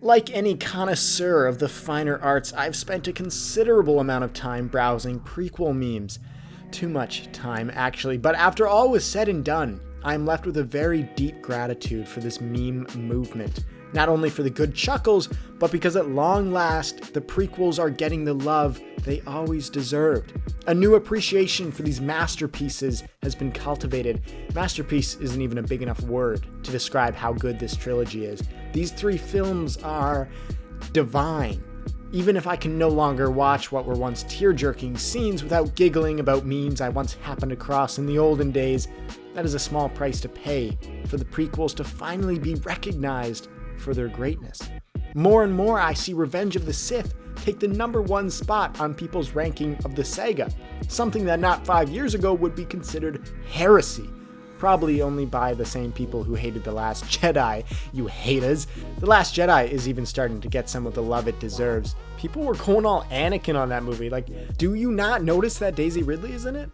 Like any connoisseur of the finer arts, I've spent a considerable amount of time browsing prequel memes. Too much time, actually, but after all was said and done, I am left with a very deep gratitude for this meme movement. Not only for the good chuckles, but because at long last, the prequels are getting the love they always deserved. A new appreciation for these masterpieces has been cultivated. Masterpiece isn't even a big enough word to describe how good this trilogy is. These three films are divine. Even if I can no longer watch what were once tear-jerking scenes without giggling about memes I once happened across in the olden days, that is a small price to pay for the prequels to finally be recognized for their greatness. More and more I see Revenge of the Sith take the #1 spot on people's ranking of the saga, something that not 5 years ago would be considered heresy. Probably only by the same people who hated The Last Jedi, you haters. The Last Jedi is even starting to get some of the love it deserves. People were going all Anakin on that movie. Like, do you not notice that Daisy Ridley is in it?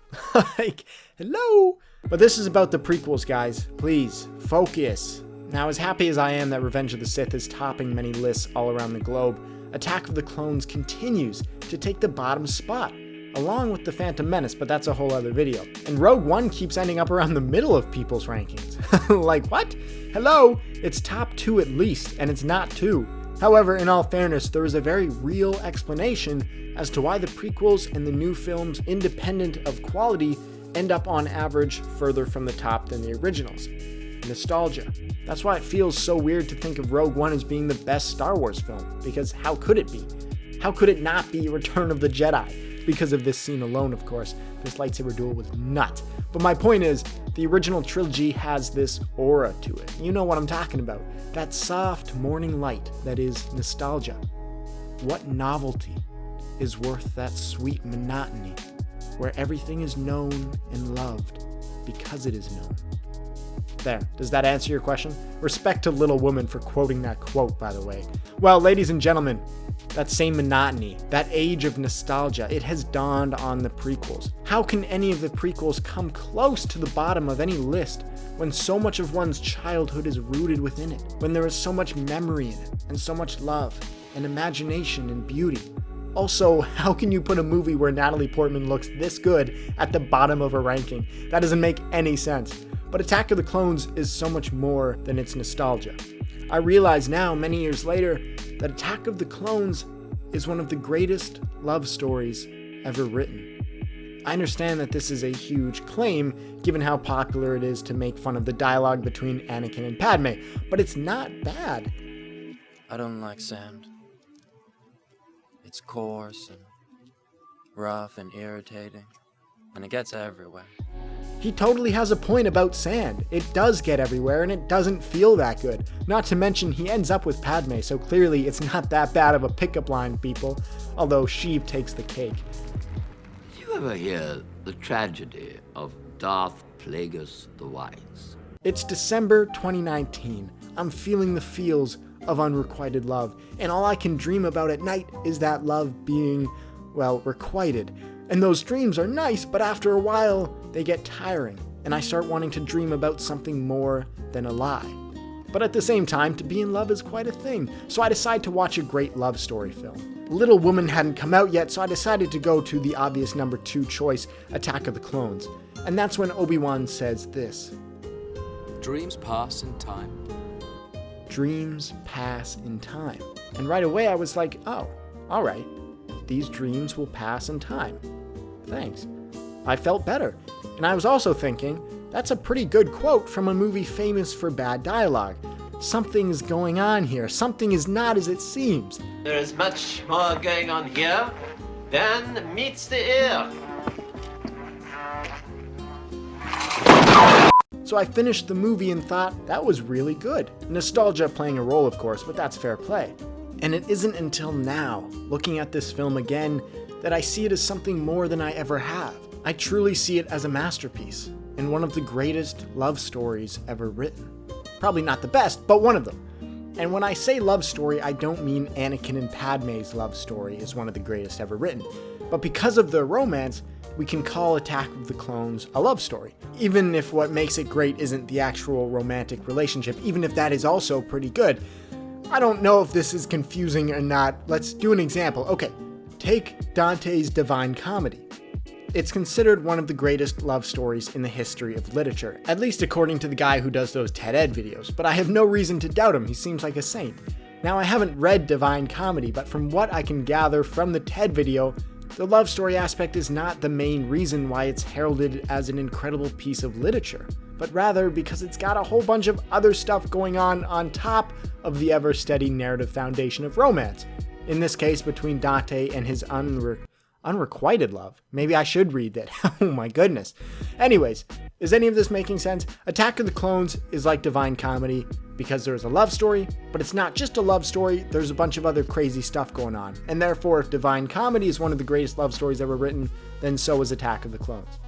Like, hello? But this is about the prequels, guys. Please, focus. Now, as happy as I am that Revenge of the Sith is topping many lists all around the globe, Attack of the Clones continues to take the bottom spot, along with The Phantom Menace, but that's a whole other video. And Rogue One keeps ending up around the middle of people's rankings. Like, what? Hello? It's top 2 at least, and it's not 2. However, in all fairness, there is a very real explanation as to why the prequels and the new films, independent of quality, end up on average further from the top than the originals. Nostalgia. That's why it feels so weird to think of Rogue One as being the best Star Wars film, because how could it be? How could it not be Return of the Jedi? Because of this scene alone, of course. This lightsaber duel was nuts. But my point is, the original trilogy has this aura to it. You know what I'm talking about. That soft morning light that is nostalgia. What novelty is worth that sweet monotony, where everything is known and loved because it is known? There, does that answer your question? Respect to Little Woman for quoting that quote, by the way. Well, ladies and gentlemen, that same monotony, that age of nostalgia, it has dawned on the prequels. How can any of the prequels come close to the bottom of any list when so much of one's childhood is rooted within it? When there is so much memory in it, and so much love, and imagination and beauty? Also, how can you put a movie where Natalie Portman looks this good at the bottom of a ranking? That doesn't make any sense. But Attack of the Clones is so much more than its nostalgia. I realize now, many years later, that Attack of the Clones is one of the greatest love stories ever written. I understand that this is a huge claim, given how popular it is to make fun of the dialogue between Anakin and Padme, but it's not bad. I don't like sand. It's coarse and rough and irritating, and it gets everywhere. He totally has a point about sand. It does get everywhere and it doesn't feel that good. Not to mention he ends up with Padme, so clearly it's not that bad of a pickup line, people. Although Sheev takes the cake. Did you ever hear the tragedy of Darth Plagueis the Wise? It's December 2019. I'm feeling the feels of unrequited love, and all I can dream about at night is that love being, well, requited. And those dreams are nice, but after a while, they get tiring, and I start wanting to dream about something more than a lie. But at the same time, to be in love is quite a thing, so I decide to watch a great love story film. Little Woman hadn't come out yet, so I decided to go to the obvious number 2 choice, Attack of the Clones. And that's when Obi-Wan says this. Dreams pass in time. Dreams pass in time. And right away I was like, oh, alright. These dreams will pass in time. Thanks. I felt better. And I was also thinking, that's a pretty good quote from a movie famous for bad dialogue. Something's going on here. Something is not as it seems. There is much more going on here than meets the ear. So I finished the movie and thought, that was really good. Nostalgia playing a role, of course, but that's fair play. And it isn't until now, looking at this film again, that I see it as something more than I ever have. I truly see it as a masterpiece, and one of the greatest love stories ever written. Probably not the best, but one of them. And when I say love story, I don't mean Anakin and Padme's love story is one of the greatest ever written. But because of the romance, we can call Attack of the Clones a love story. Even if what makes it great isn't the actual romantic relationship, even if that is also pretty good. I don't know if this is confusing or not. Let's do an example. Okay, take Dante's Divine Comedy. It's considered one of the greatest love stories in the history of literature, at least according to the guy who does those TED Ed videos, but I have no reason to doubt him. He seems like a saint. Now, I haven't read Divine Comedy, but from what I can gather from the TED video, the love story aspect is not the main reason why it's heralded as an incredible piece of literature, but rather because it's got a whole bunch of other stuff going on top of the ever-steady narrative foundation of romance. In this case, between Dante and his unrequited love. Maybe I should read that. Oh my goodness. Anyways, is any of this making sense? Attack of the Clones is like Divine Comedy because there's a love story, but it's not just a love story, there's a bunch of other crazy stuff going on. And therefore, if Divine Comedy is one of the greatest love stories ever written, then so is Attack of the Clones.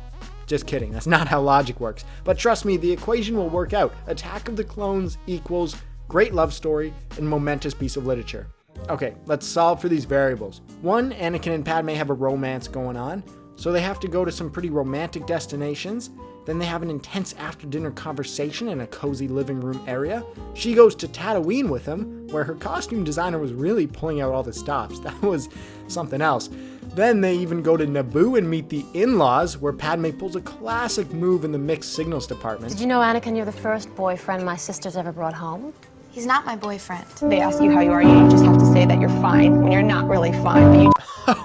Just kidding, that's not how logic works. But trust me, the equation will work out. Attack of the Clones equals great love story and momentous piece of literature. Okay, let's solve for these variables. 1, Anakin and Padme have a romance going on, so they have to go to some pretty romantic destinations. Then they have an intense after-dinner conversation in a cozy living room area. She goes to Tatooine with him, where her costume designer was really pulling out all the stops. That was something else. Then they even go to Naboo and meet the in-laws, where Padme pulls a classic move in the mixed signals department. Did you know, Anakin, you're the first boyfriend my sister's ever brought home? He's not my boyfriend. They ask you how you are, you just have to say that you're fine when you're not really fine. But you...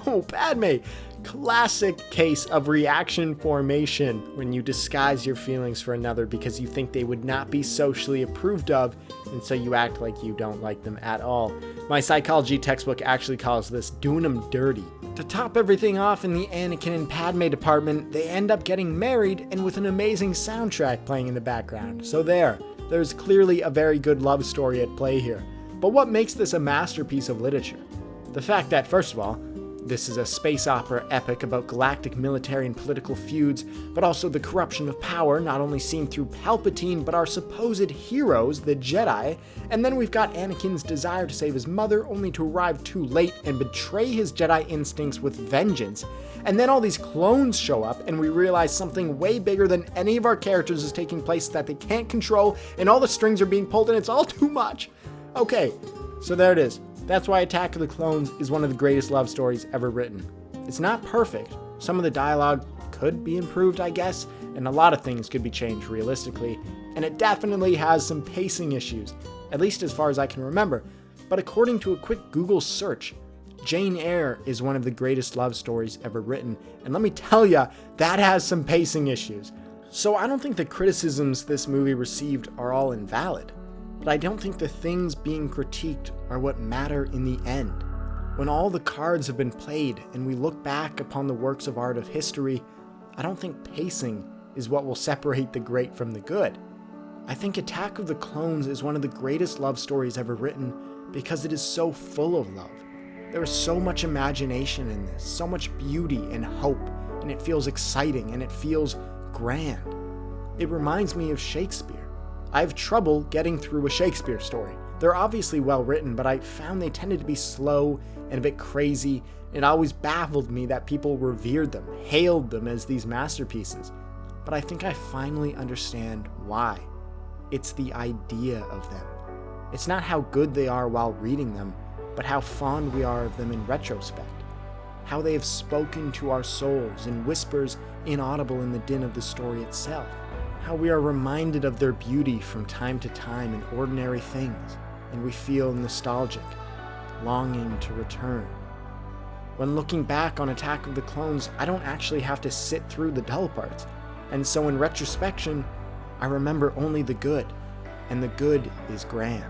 Oh, Padme! Classic case of reaction formation when you disguise your feelings for another because you think they would not be socially approved of, and so you act like you don't like them at all. My psychology textbook actually calls this doing them dirty. To top everything off in the Anakin and Padme department, they end up getting married and with an amazing soundtrack playing in the background. So there's clearly a very good love story at play here. But what makes this a masterpiece of literature? The fact that, first of all, this is a space opera epic about galactic military and political feuds, but also the corruption of power, not only seen through Palpatine, but our supposed heroes, the Jedi. And then we've got Anakin's desire to save his mother, only to arrive too late and betray his Jedi instincts with vengeance. And then all these clones show up, and we realize something way bigger than any of our characters is taking place that they can't control, and all the strings are being pulled, and it's all too much. Okay, so there it is. That's why Attack of the Clones is one of the greatest love stories ever written. It's not perfect. Some of the dialogue could be improved, I guess, and a lot of things could be changed realistically, and it definitely has some pacing issues, at least as far as I can remember. But according to a quick Google search, Jane Eyre is one of the greatest love stories ever written, and let me tell ya, that has some pacing issues. So I don't think the criticisms this movie received are all invalid. But I don't think the things being critiqued are what matter in the end. When all the cards have been played and we look back upon the works of art of history, I don't think pacing is what will separate the great from the good. I think Attack of the Clones is one of the greatest love stories ever written because it is so full of love. There is so much imagination in this, so much beauty and hope, and it feels exciting and it feels grand. It reminds me of Shakespeare. I have trouble getting through a Shakespeare story. They're obviously well written, but I found they tended to be slow and a bit crazy. It always baffled me that people revered them, hailed them as these masterpieces. But I think I finally understand why. It's the idea of them. It's not how good they are while reading them, but how fond we are of them in retrospect. How they have spoken to our souls in whispers inaudible in the din of the story itself. How we are reminded of their beauty from time to time in ordinary things, and we feel nostalgic, longing to return. When looking back on Attack of the Clones, I don't actually have to sit through the dull parts, and so in retrospection, I remember only the good, and the good is grand.